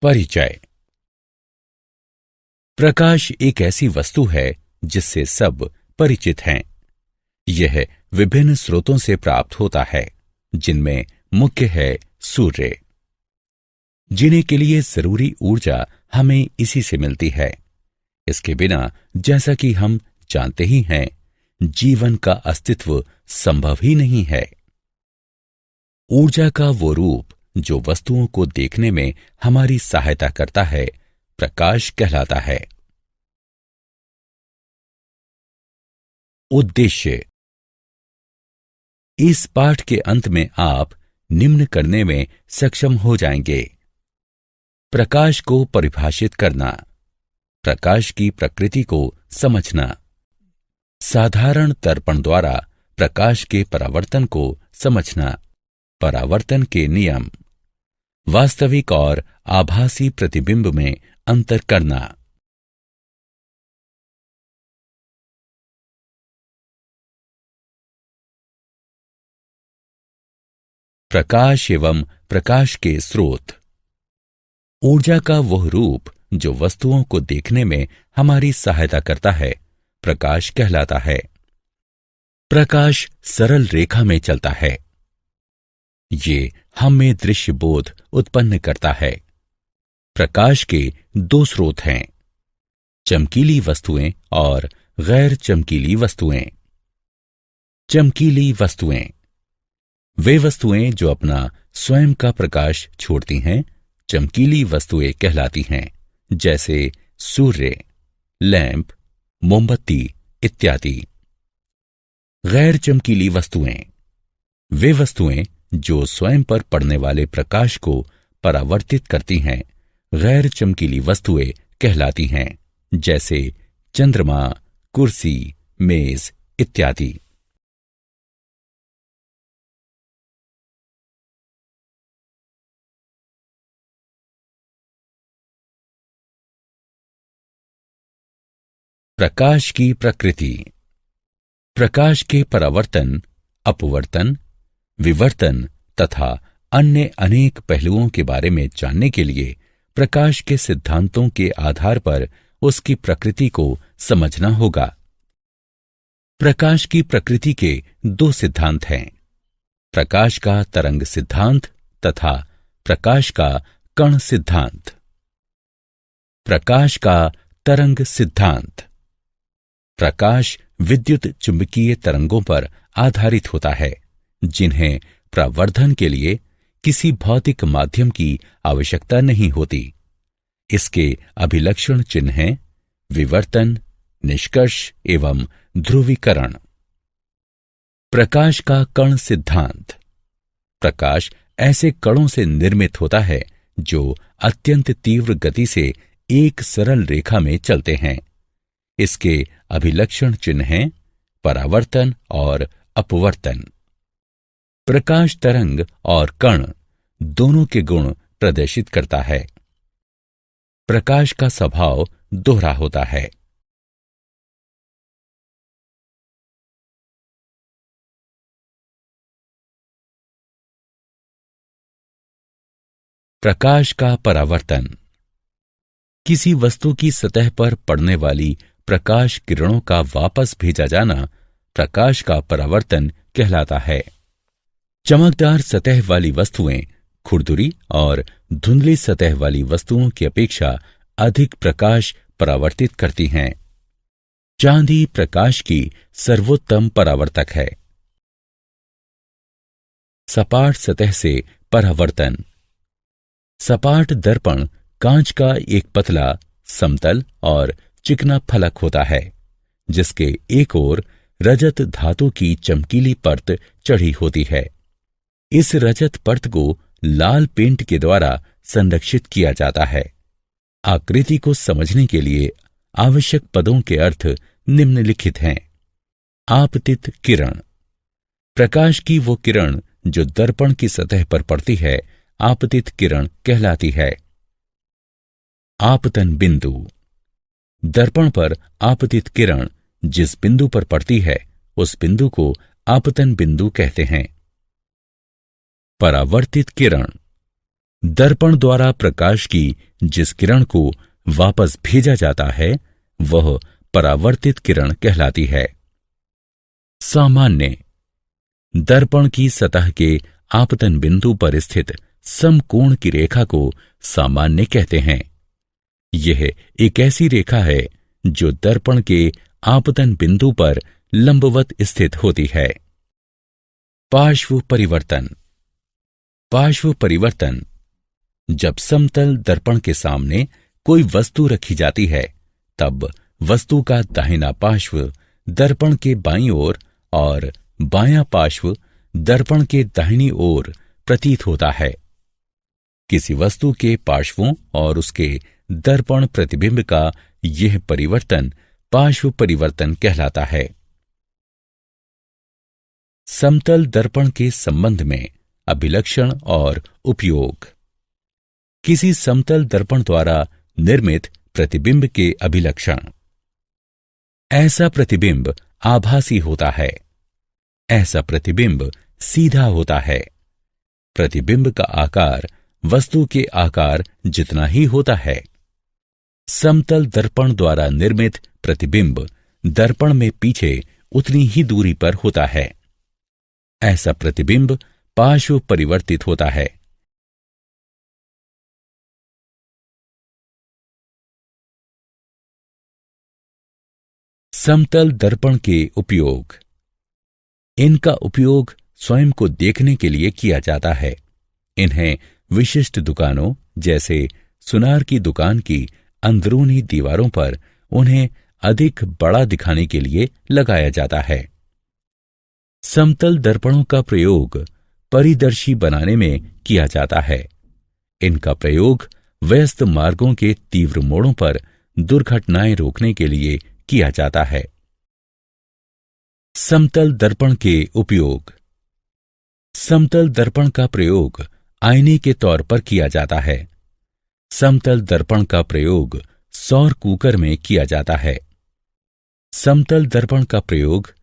परिचय। प्रकाश एक ऐसी वस्तु है जिससे सब परिचित हैं। यह विभिन्न स्रोतों से प्राप्त होता है, जिनमें मुख्य है सूर्य। जीने के लिए जरूरी ऊर्जा हमें इसी से मिलती है। इसके बिना, जैसा कि हम जानते ही हैं, जीवन का अस्तित्व संभव ही नहीं है। ऊर्जा का वो रूप जो वस्तुओं को देखने में हमारी सहायता करता है, प्रकाश कहलाता है। उद्देश्य। इस पाठ के अंत में आप निम्न करने में सक्षम हो जाएंगे: प्रकाश को परिभाषित करना, प्रकाश की प्रकृति को समझना, साधारण दर्पण द्वारा प्रकाश के परावर्तन को समझना, परावर्तन के नियम, वास्तविक और आभासी प्रतिबिंब में अंतर करना। प्रकाश एवं प्रकाश के स्रोत। ऊर्जा का वह रूप जो वस्तुओं को देखने में हमारी सहायता करता है, प्रकाश कहलाता है। प्रकाश सरल रेखा में चलता है। ये हम में दृश्य बोध उत्पन्न करता है। प्रकाश के दो स्रोत हैं: चमकीली वस्तुएं और गैर चमकीली वस्तुएं। चमकीली वस्तुएं वे वस्तुएं जो अपना स्वयं का प्रकाश छोड़ती हैं, चमकीली वस्तुएं कहलाती हैं, जैसे सूर्य, लैंप, मोमबत्ती इत्यादि। गैर चमकीली वस्तुएं वे वस्तुएं जो स्वयं पर पड़ने वाले प्रकाश को परावर्तित करती हैं, गैर चमकीली वस्तुएं कहलाती हैं, जैसे चंद्रमा, कुर्सी, मेज इत्यादि। प्रकाश की प्रकृति। प्रकाश के परावर्तन, अपवर्तन, विवर्तन तथा अन्य अनेक पहलुओं के बारे में जानने के लिए प्रकाश के सिद्धांतों के आधार पर उसकी प्रकृति को समझना होगा। प्रकाश की प्रकृति के दो सिद्धांत हैं: प्रकाश का तरंग सिद्धांत तथा प्रकाश का कण सिद्धांत। प्रकाश का तरंग सिद्धांत। प्रकाश विद्युत चुंबकीय तरंगों पर आधारित होता है, जिन्हें प्रवर्धन के लिए किसी भौतिक माध्यम की आवश्यकता नहीं होती। इसके अभिलक्षण चिन्ह हैं विवर्तन, निष्कर्ष एवं ध्रुवीकरण। प्रकाश का कण सिद्धांत। प्रकाश ऐसे कणों से निर्मित होता है जो अत्यंत तीव्र गति से एक सरल रेखा में चलते हैं। इसके अभिलक्षण चिन्ह हैं परावर्तन और अपवर्तन। प्रकाश तरंग और कण दोनों के गुण प्रदर्शित करता है। प्रकाश का स्वभाव दोहरा होता है। प्रकाश का परावर्तन। किसी वस्तु की सतह पर पड़ने वाली प्रकाश किरणों का वापस भेजा जाना प्रकाश का परावर्तन कहलाता है। चमकदार सतह वाली वस्तुएं खुरदुरी और धुंधली सतह वाली वस्तुओं की अपेक्षा अधिक प्रकाश परावर्तित करती हैं। चांदी प्रकाश की सर्वोत्तम परावर्तक है। सपाट सतह से परावर्तन। सपाट दर्पण कांच का एक पतला, समतल और चिकना फलक होता है, जिसके एक ओर रजत धातु की चमकीली परत चढ़ी होती है। इस रजत परत को लाल पेंट के द्वारा संरक्षित किया जाता है। आकृति को समझने के लिए आवश्यक पदों के अर्थ निम्नलिखित हैं: आपतित किरण। प्रकाश की वो किरण जो दर्पण की सतह पर पड़ती है, आपतित किरण कहलाती है। आपतन बिंदु। दर्पण पर आपतित किरण जिस बिंदु पर पड़ती है, उस बिंदु को आपतन बिंदु कहते हैं। परावर्तित किरण। दर्पण द्वारा प्रकाश की जिस किरण को वापस भेजा जाता है वह परावर्तित किरण कहलाती है। सामान्य दर्पण की सतह के आपतन बिंदु पर स्थित समकोण की रेखा को सामान्य कहते हैं। यह एक ऐसी रेखा है जो दर्पण के आपतन बिंदु पर लंबवत स्थित होती है। पार्श्व परिवर्तन। पार्श्व परिवर्तन जब समतल दर्पण के सामने कोई वस्तु रखी जाती है तब वस्तु का दाहिना पार्श्व दर्पण के बाईं ओर और बायां पार्श्व दर्पण के दाहिनी ओर प्रतीत होता है। किसी वस्तु के पार्श्वों और उसके दर्पण प्रतिबिंब का यह परिवर्तन पार्श्व परिवर्तन कहलाता है। समतल दर्पण के संबंध में अभिलक्षण और उपयोग। किसी समतल दर्पण द्वारा निर्मित प्रतिबिंब के अभिलक्षण। ऐसा प्रतिबिंब आभासी होता है। ऐसा प्रतिबिंब सीधा होता है। प्रतिबिंब का आकार वस्तु के आकार जितना ही होता है। समतल दर्पण द्वारा निर्मित प्रतिबिंब दर्पण में पीछे उतनी ही दूरी पर होता है। ऐसा प्रतिबिंब पार्श्व परिवर्तित होता है। समतल दर्पण के उपयोग। इनका उपयोग स्वयं को देखने के लिए किया जाता है। इन्हें विशिष्ट दुकानों जैसे सुनार की दुकान की अंदरूनी दीवारों पर उन्हें अधिक बड़ा दिखाने के लिए लगाया जाता है। समतल दर्पणों का प्रयोग परिदर्शी बनाने में किया जाता है। इनका प्रयोग व्यस्त मार्गों के तीव्र मोड़ों पर दुर्घटनाएं रोकने के लिए किया जाता है। समतल दर्पण के उपयोग। समतल दर्पण का प्रयोग आईने के तौर पर किया जाता है। समतल दर्पण का प्रयोग सौर कुकर में किया जाता है। समतल दर्पण का प्रयोग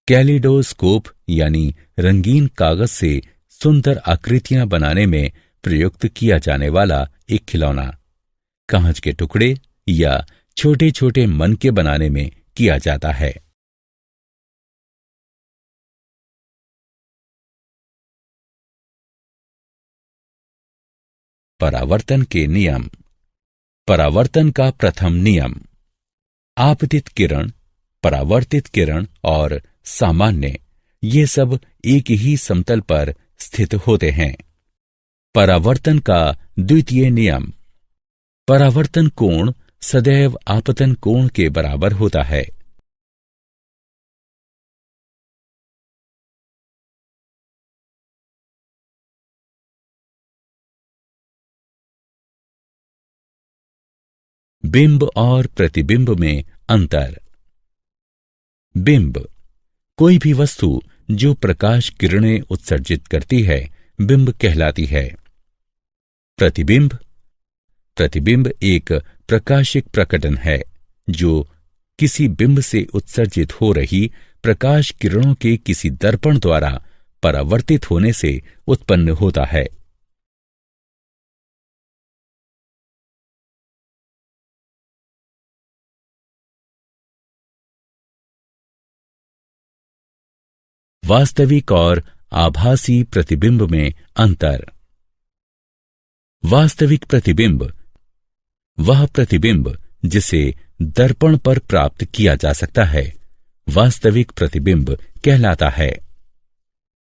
कैलिडोस्कोप यानी रंगीन कागज से सुंदर आकृतियां बनाने में प्रयुक्त किया जाने वाला एक खिलौना, कांच के टुकड़े या छोटे छोटे मनके बनाने में किया जाता है। परावर्तन के नियम। परावर्तन का प्रथम नियम। आपतित किरण, परावर्तित किरण और सामान्य ये सब एक ही समतल पर स्थित होते हैं। परावर्तन का द्वितीय नियम। परावर्तन कोण सदैव आपतन कोण के बराबर होता है। बिंब और प्रतिबिंब में अंतर। बिंब कोई भी वस्तु जो प्रकाश किरणें उत्सर्जित करती है बिंब कहलाती है। प्रतिबिंब प्रतिबिंब एक प्रकाशिक प्रकटन है जो किसी बिंब से उत्सर्जित हो रही प्रकाश किरणों के किसी दर्पण द्वारा परावर्तित होने से उत्पन्न होता है। वास्तविक और आभासी प्रतिबिंब में अंतर। वास्तविक प्रतिबिंब वह प्रतिबिंब जिसे दर्पण पर प्राप्त किया जा सकता है वास्तविक प्रतिबिंब कहलाता है।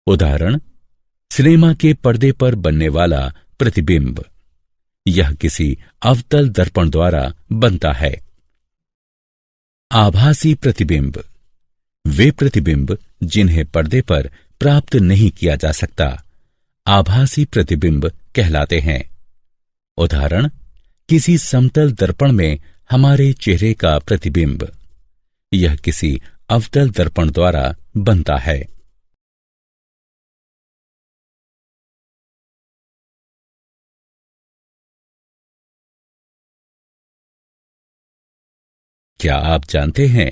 उदाहरण, सिनेमा के पर्दे पर बनने वाला प्रतिबिंब, यह किसी अवतल दर्पण द्वारा बनता है। आभासी प्रतिबिंब वे प्रतिबिंब जिन्हें पर्दे पर प्राप्त नहीं किया जा सकता आभासी प्रतिबिंब कहलाते हैं। उदाहरण, किसी समतल दर्पण में हमारे चेहरे का प्रतिबिंब, यह किसी अवतल दर्पण द्वारा बनता है। क्या आप जानते हैं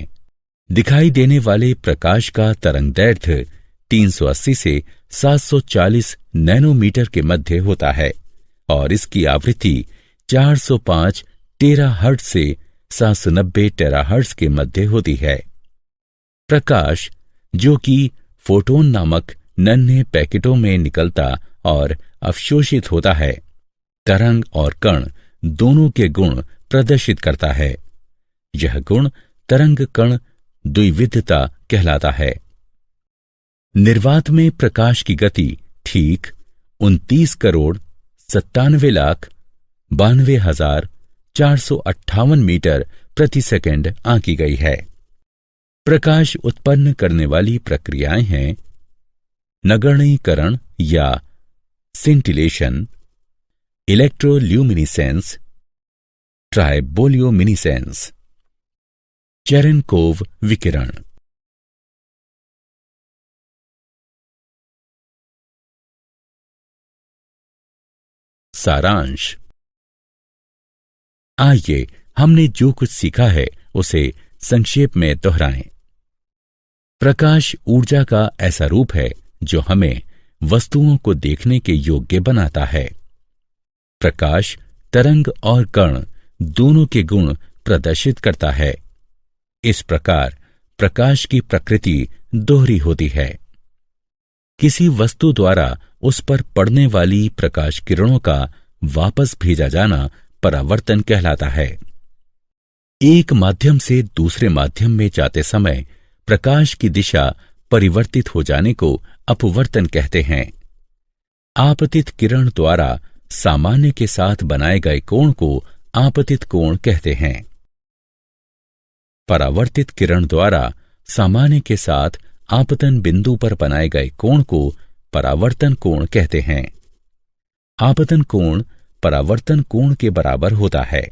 दिखाई देने वाले प्रकाश का तरंगदैर्घ्य 380 से 740 नैनोमीटर के मध्य होता है, और इसकी आवृत्ति 405 टेराहर्ट्ज से 790 टेराहर्ट्ज के मध्य होती है। प्रकाश, जो कि फोटोन नामक नन्हे पैकेटों में निकलता और अवशोषित होता है, तरंग और कण दोनों के गुण प्रदर्शित करता है। यह गुण तरंग कण द्विविधता कहलाता है। निर्वात में प्रकाश की गति ठीक 29,97,92,458 मीटर प्रति सेकंड आंकी गई है। प्रकाश उत्पन्न करने वाली प्रक्रियाएं हैं नगण्यीकरण या सिंटिलेशन, इलेक्ट्रोल्यूमिनिसेंस, ट्राइबोलियोमिनिसेंस, चेरेनकोव विकिरण। सारांश। आइए हमने जो कुछ सीखा है उसे संक्षेप में दोहराएं। प्रकाश ऊर्जा का ऐसा रूप है जो हमें वस्तुओं को देखने के योग्य बनाता है। प्रकाश तरंग और कण दोनों के गुण प्रदर्शित करता है। इस प्रकार प्रकाश की प्रकृति दोहरी होती है। किसी वस्तु द्वारा उस पर पड़ने वाली प्रकाश किरणों का वापस भेजा जाना परावर्तन कहलाता है। एक माध्यम से दूसरे माध्यम में जाते समय प्रकाश की दिशा परिवर्तित हो जाने को अपवर्तन कहते हैं। आपतित किरण द्वारा सामान्य के साथ बनाए गए कोण को आपतित कोण कहते हैं। परावर्तित किरण द्वारा सामान्य के साथ आपतन बिंदु पर बनाए गए कोण को परावर्तन कोण कहते हैं। आपतन कोण परावर्तन कोण के बराबर होता है।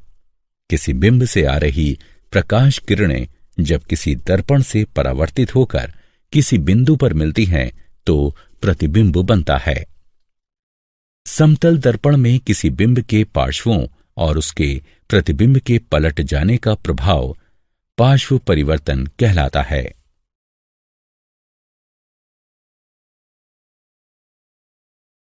किसी बिंब से आ रही प्रकाश किरणें जब किसी दर्पण से परावर्तित होकर किसी बिंदु पर मिलती हैं तो प्रतिबिंब बनता है। समतल दर्पण में किसी बिंब के पार्श्वों और उसके प्रतिबिंब के पलट जाने का प्रभाव पार्श्व परिवर्तन कहलाता है।